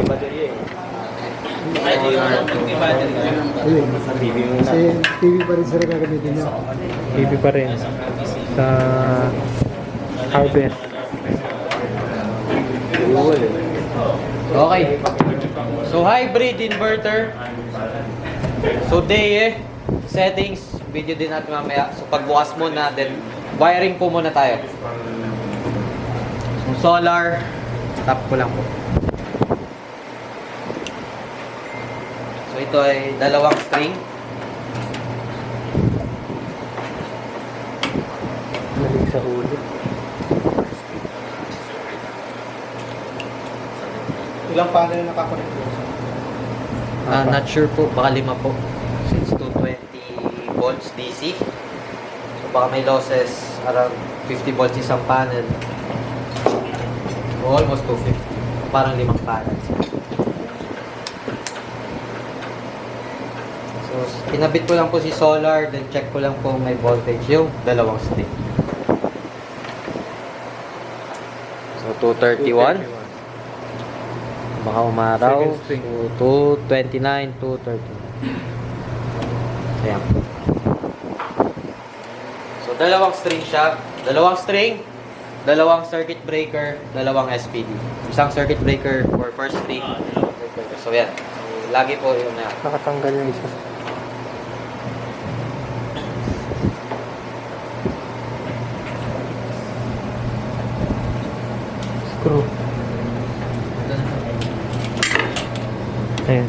baterya eh. Ayun. Sa TV muna. Kasi TV pa rin sila gagamitin niya. TV pa rin. Sa hardware. Okay. So, hybrid inverter. So, day settings, video din natin mamaya. So, pagbukas muna, then wiring po muna tayo. So, solar, tap ko lang po. So, ito ay dalawang string. Malig sa huli. Ilang panel na nakakonect po? Not sure po, baka 5 po. Since 220 volts DC. So, baka may losses around 50 volts isang panel. So, almost 250. Parang 5 panels. So, kinabit ko lang po si solar, then check ko lang po may voltage yung dalawang stick. So, 231. Baka umaraw. Second string. So, 229, 230. Ayan. So, dalawang string siya. Dalawang string, dalawang circuit breaker, dalawang SPD. Isang circuit breaker for first string. So, yan. So, lagi po yun na. Nakatanggal yung isa. Screw. Ayan.